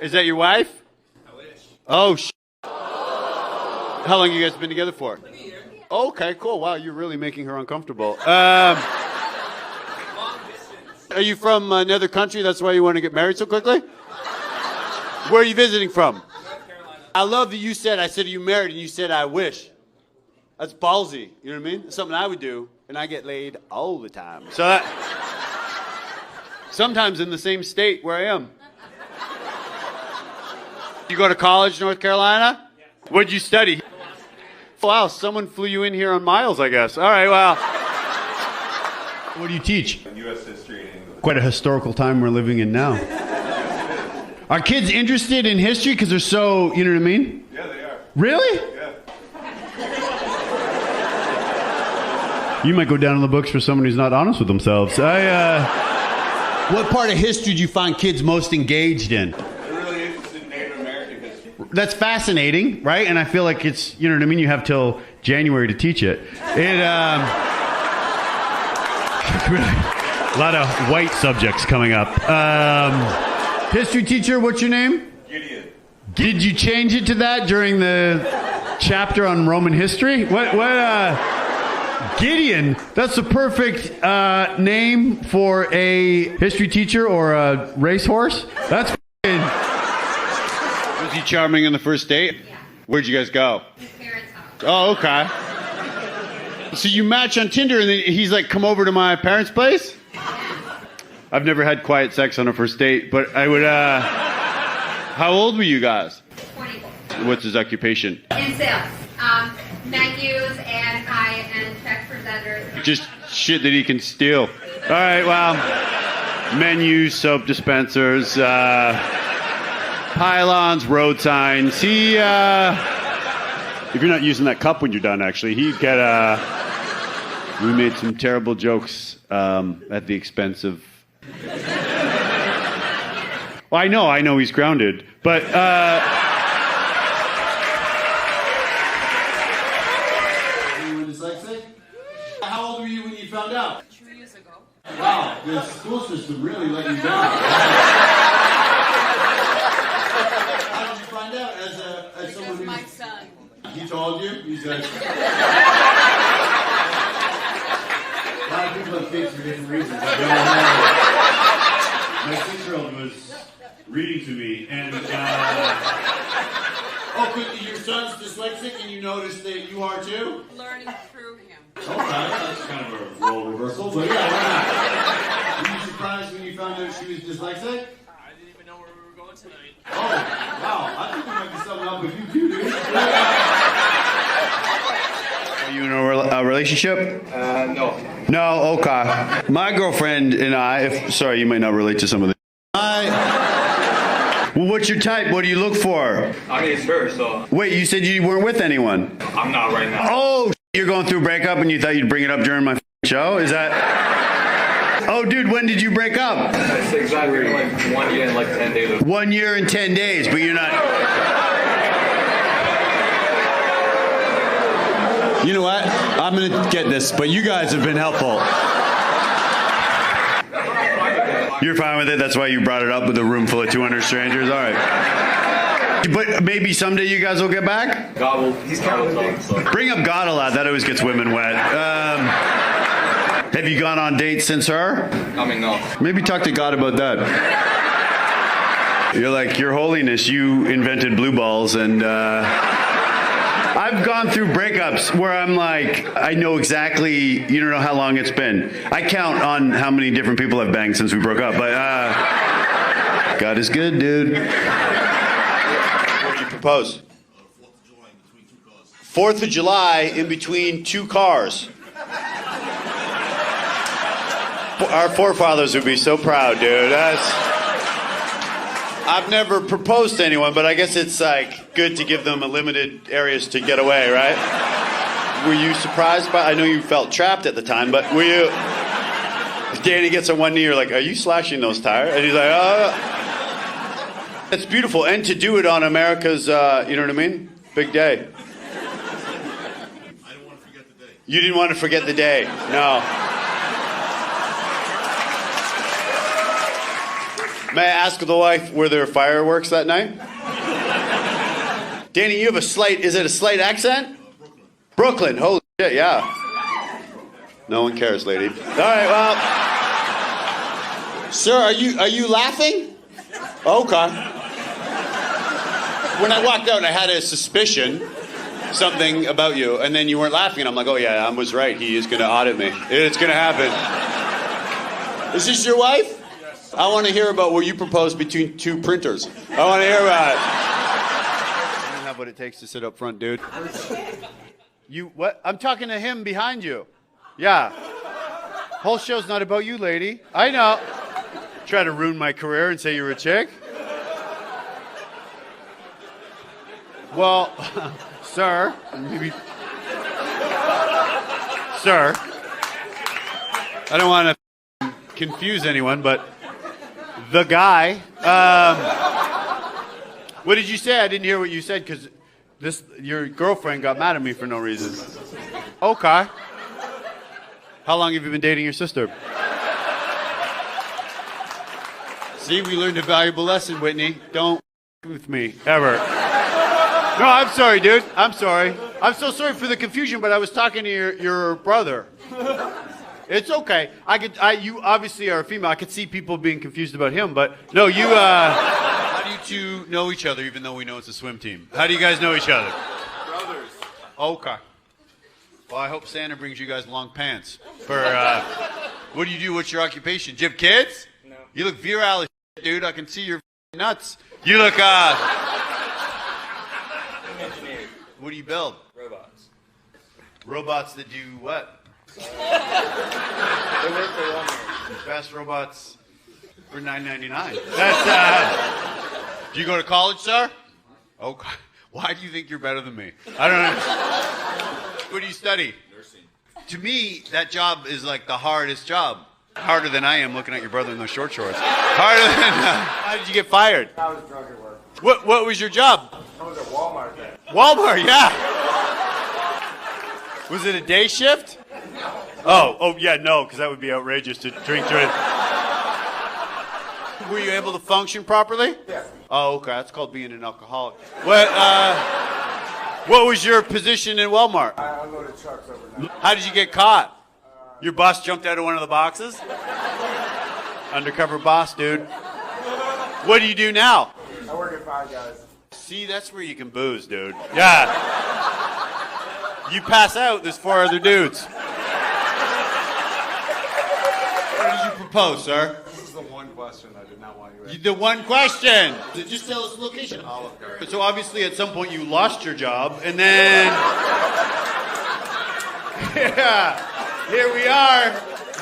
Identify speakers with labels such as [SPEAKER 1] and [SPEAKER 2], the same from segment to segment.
[SPEAKER 1] Is that your wife?
[SPEAKER 2] I wish.
[SPEAKER 1] Oh, How long you guys been together for?
[SPEAKER 2] Like a year.
[SPEAKER 1] Okay, cool. Wow, you're really making her uncomfortable.
[SPEAKER 2] Long distance.
[SPEAKER 1] Are you from another country? That's why you want to get married so quickly? Where are you visiting from?
[SPEAKER 2] North Carolina.
[SPEAKER 1] I love that you said, I said, are you married? And you said, I wish. That's ballsy. You know what I mean? It's something I would do, and I get laid all the time. So that, sometimes in the same state where I am. You go to college, North Carolina?
[SPEAKER 2] Yeah.
[SPEAKER 1] What'd you study? Wow, someone flew you in here on miles, I guess. All right, well. What do you teach?
[SPEAKER 3] U.S. history and English.
[SPEAKER 1] Quite a historical time we're living in now. Are kids interested in history because they're so, you know what I mean?
[SPEAKER 3] Yeah, they are.
[SPEAKER 1] Really?
[SPEAKER 3] Yeah.
[SPEAKER 1] You might go down in the books for someone who's not honest with themselves. What part of history do you find kids most engaged in?
[SPEAKER 3] They're really interested in Native American history.
[SPEAKER 1] That's fascinating, right? And I feel like it's, you know what I mean? You have till January to teach it. A lot of white subjects coming up. History teacher, what's your name?
[SPEAKER 3] Gideon.
[SPEAKER 1] Did you change it to that during the chapter on Roman history? Gideon, that's the perfect name for a history teacher or a racehorse. That's Was he charming on the first date?
[SPEAKER 4] Yeah.
[SPEAKER 1] Where'd you guys go?
[SPEAKER 4] His parents' house.
[SPEAKER 1] Oh, okay. So you match on Tinder and then he's like, come over to my parents' place? I've never had quiet sex on a first date, but I would, how old were you guys?
[SPEAKER 4] 24.
[SPEAKER 1] What's his occupation?
[SPEAKER 4] In sales. Menus and high-end check presenters.
[SPEAKER 1] Just shit that he can steal. All right, well, menus, soap dispensers, pylons, road signs. He, if you're not using that cup when you're done, actually, he'd get, we made some terrible jokes at the expense of... Well, I know he's grounded, but... How old were you when you found out?
[SPEAKER 4] 2 years ago.
[SPEAKER 1] Wow, the school system really let you down. How did you find out as someone who's...
[SPEAKER 4] My son.
[SPEAKER 1] He told you? He's like... A lot of people have kids for different reasons. My 6-year-old was reading to me, and... your son's dyslexic and you noticed that you are too?
[SPEAKER 4] Learning through him.
[SPEAKER 1] Okay, that's kind of a role reversal, but yeah, why not? Were you surprised when you found out she was dyslexic?
[SPEAKER 2] I didn't even know where we were going tonight.
[SPEAKER 1] Oh, wow, I think there might be something up with you too, dude. Are you in a relationship?
[SPEAKER 3] No.
[SPEAKER 1] No, okay. My girlfriend and I, sorry, you might not relate to some of the... Well, what's your type? What do you look for?
[SPEAKER 3] I mean, sure, so...
[SPEAKER 1] Wait, you said you weren't with anyone?
[SPEAKER 3] I'm not right now.
[SPEAKER 1] Oh, you're going through a breakup and you thought you'd bring it up during my show? Is that... Oh, dude, when did you break up?
[SPEAKER 3] It's exactly like 1 year and like 10 days.
[SPEAKER 1] 1 year and 10 days, but you're not... You know what? I'm going to get this, but you guys have been helpful. You're fine with it? That's why you brought it up with a room full of 200 strangers? All right. But maybe someday you guys will get back?
[SPEAKER 3] God will, he's kind of talk, so.
[SPEAKER 1] Bring up God a lot. That always gets women wet. Have you gone on dates since her?
[SPEAKER 3] I mean, no.
[SPEAKER 1] Maybe talk to God about that. You're like, Your Holiness, you invented blue balls, and I've gone through breakups where I'm like, I know exactly, you don't know how long it's been. I count on how many different people I've banged since we broke up, but God is good, dude. What'd you propose? 4th of July in between two cars. Our forefathers would be so proud, dude. I've never proposed to anyone, but I guess it's like good to give them a limited areas to get away, right? Were you surprised by? I know you felt trapped at the time, but were you? Danny gets on one knee, you're like, "Are you slashing those tires?" And he's like, "Oh." It's beautiful, and to do it on America's, you know what I mean? Big day.
[SPEAKER 5] I didn't want to forget the day.
[SPEAKER 1] You didn't want to forget the day, no. May I ask the wife, were there fireworks that night? Danny, you have a slight, is it a slight accent? Brooklyn, holy shit, yeah. No one cares, lady. All right, well. Sir, are you laughing? Okay. When I walked out, I had a suspicion, something about you, and then you weren't laughing, and I'm like, oh yeah, I was right. He is going to audit me. It's going to happen. Is this your wife? Yes. I want to hear about where you proposed between two printers. I want to hear about it. I don't have what it takes to sit up front, dude. You what? I'm talking to him behind you. Yeah. Whole show's not about you, lady. I know. Try to ruin my career and say you're a chick? Well, sir, maybe. Sir, I don't want to confuse anyone, but the guy. What did you say? I didn't hear what you said because your girlfriend got mad at me for no reason. Okay. How long have you been dating your sister? See, we learned a valuable lesson, Whitney. Don't with me ever. No, I'm sorry, dude. I'm sorry. I'm so sorry for the confusion, but I was talking to your brother. It's okay. You obviously are a female. I could see people being confused about him, but no, you, how do you two know each other, even though we know it's a swim team? How do you guys know each other?
[SPEAKER 3] Brothers.
[SPEAKER 1] Okay. Well, I hope Santa brings you guys long pants. For, what do you do? What's your occupation? Do you have kids?
[SPEAKER 3] No.
[SPEAKER 1] You look virile as shit, dude. I can see your nuts. You look,
[SPEAKER 3] Engineer.
[SPEAKER 1] what do you build?
[SPEAKER 3] Robots.
[SPEAKER 1] Robots that do what?
[SPEAKER 3] They work for Walmart.
[SPEAKER 1] Fast robots for $9.99. That's, do you go to college, sir? Okay. Why do you think you're better than me? I don't know. What do you study?
[SPEAKER 5] Nursing.
[SPEAKER 1] To me, that job is like the hardest job. Harder than I am looking at your brother in those short shorts. Harder than... how did you get fired?
[SPEAKER 3] I was drug at work.
[SPEAKER 1] What was your job?
[SPEAKER 3] I was at Walmart then.
[SPEAKER 1] Walmart, yeah. Was it a day shift? Oh, yeah, no, because that would be outrageous to drink during. Were you able to function properly?
[SPEAKER 3] Yeah.
[SPEAKER 1] Oh, okay, that's called being an alcoholic. What was your position in Walmart?
[SPEAKER 3] I unloaded trucks overnight.
[SPEAKER 1] How did you get caught? Your boss jumped out of one of the boxes? Undercover boss, dude. What do you do now?
[SPEAKER 3] I work at Five Guys.
[SPEAKER 1] See, that's where you can booze, dude. Yeah. You pass out, there's 4 other dudes. What did you propose, sir?
[SPEAKER 3] This is the one question I did not want you
[SPEAKER 1] The one question. Just tell us the location. So obviously at some point you lost your job, and then... yeah, here we are.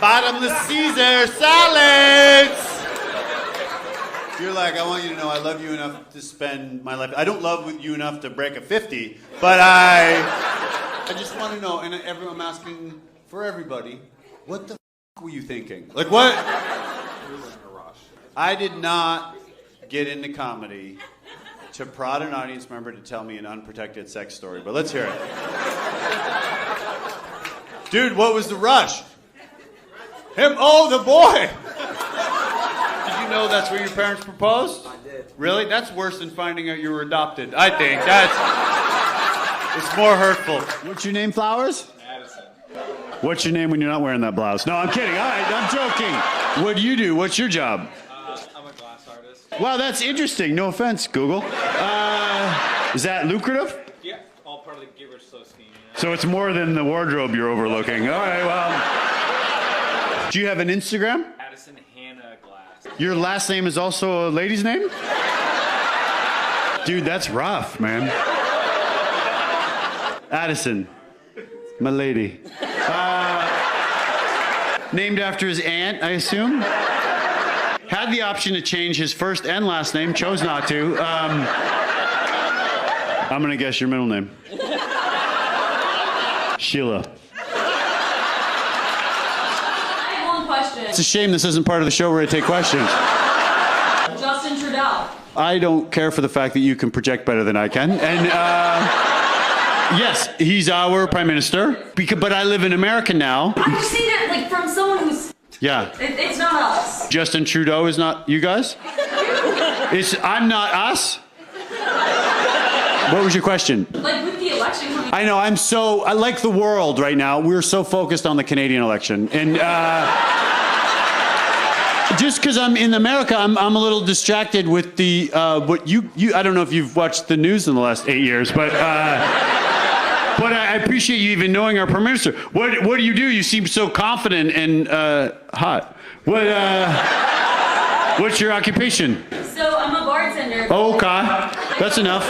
[SPEAKER 1] Bottomless Caesar salads. You're like, I want you to know I love you enough to spend my life. I don't love you enough to break a 50, but I just want to know, and I'm asking for everybody, what the were you thinking? Like what? I did not get into comedy to prod an audience member to tell me an unprotected sex story, but let's hear it. Dude, what was the rush? Him? Oh, the boy! Did you know that's where your parents proposed?
[SPEAKER 3] I did.
[SPEAKER 1] Really? That's worse than finding out you were adopted. I think it's more hurtful. What's your name, Flowers?
[SPEAKER 3] Addison.
[SPEAKER 1] What's your name when you're not wearing that blouse? No, I'm kidding. All right, I'm joking. What do you do? What's your job?
[SPEAKER 3] I'm a glass artist.
[SPEAKER 1] Wow, that's interesting. No offense, Google. Is that lucrative?
[SPEAKER 3] Yeah, all part of the Giver's So scheme.
[SPEAKER 1] So it's more than the wardrobe you're overlooking. All right, well. Do you have an Instagram?
[SPEAKER 3] Addison Hannah Glass.
[SPEAKER 1] Your last name is also a lady's name? Dude, that's rough, man. Addison, my lady. Named after his aunt, I assume? Had the option to change his first and last name, chose not to. I'm gonna guess your middle name. Sheila.
[SPEAKER 6] One question.
[SPEAKER 1] It's a shame this isn't part of the show where I take questions.
[SPEAKER 6] Justin Trudeau.
[SPEAKER 1] I don't care for the fact that you can project better than I can. And, yes, he's our prime minister, but I live in America now.
[SPEAKER 6] I'm just saying that, like, from someone who's...
[SPEAKER 1] Yeah.
[SPEAKER 6] It's not us.
[SPEAKER 1] Justin Trudeau is not you guys? I'm not us? What was your question?
[SPEAKER 6] Like with the election coming.
[SPEAKER 1] I know, I like the world right now. We're so focused on the Canadian election. And just because I'm in America, I'm a little distracted with the, what you I don't know if you've watched the news in the last 8 years, but I appreciate you even knowing our Prime Minister. What do? You seem so confident and hot. What's your occupation?
[SPEAKER 6] So I'm a bartender.
[SPEAKER 1] Oh, okay. That's enough.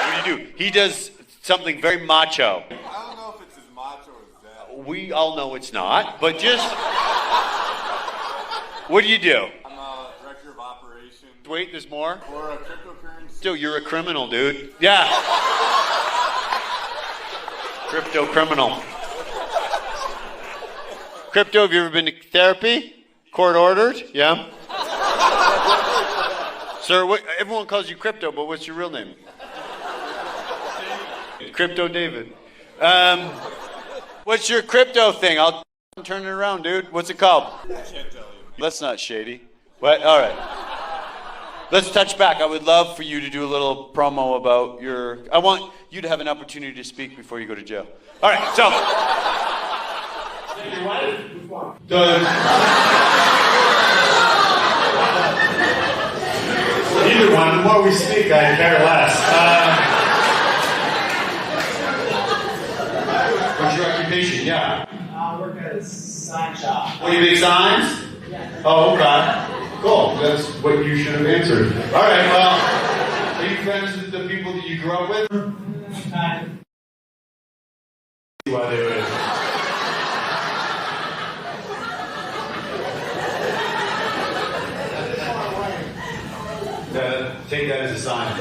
[SPEAKER 1] What do? He does something very macho.
[SPEAKER 3] I don't know if it's as macho as that.
[SPEAKER 1] We all know it's not, but just... What do you do?
[SPEAKER 3] I'm a director of operations.
[SPEAKER 1] Wait, there's more?
[SPEAKER 3] For a cryptocurrency.
[SPEAKER 1] Still, you're a criminal, dude. Yeah. Crypto criminal. Crypto, have you ever been to therapy? Court ordered? Yeah. Sir, everyone calls you Crypto, but what's your real name? Crypto David. What's your crypto thing? I'll turn it around, dude. What's it called?
[SPEAKER 3] I can't tell you.
[SPEAKER 1] That's not shady. What? All right. Let's touch back. I would love for you to do a little promo about your... I want you to have an opportunity to speak before you go to jail. All right, so... Either one. The more we speak, I care less. What's your occupation? Yeah.
[SPEAKER 7] I work at a sign shop.
[SPEAKER 1] What, you make signs?
[SPEAKER 7] Yeah.
[SPEAKER 1] Oh, okay. Cool. That's what you should have answered. All right, well, are you friends with the people that you grew up with?
[SPEAKER 7] Kind
[SPEAKER 1] Why they would. Take that as a sign.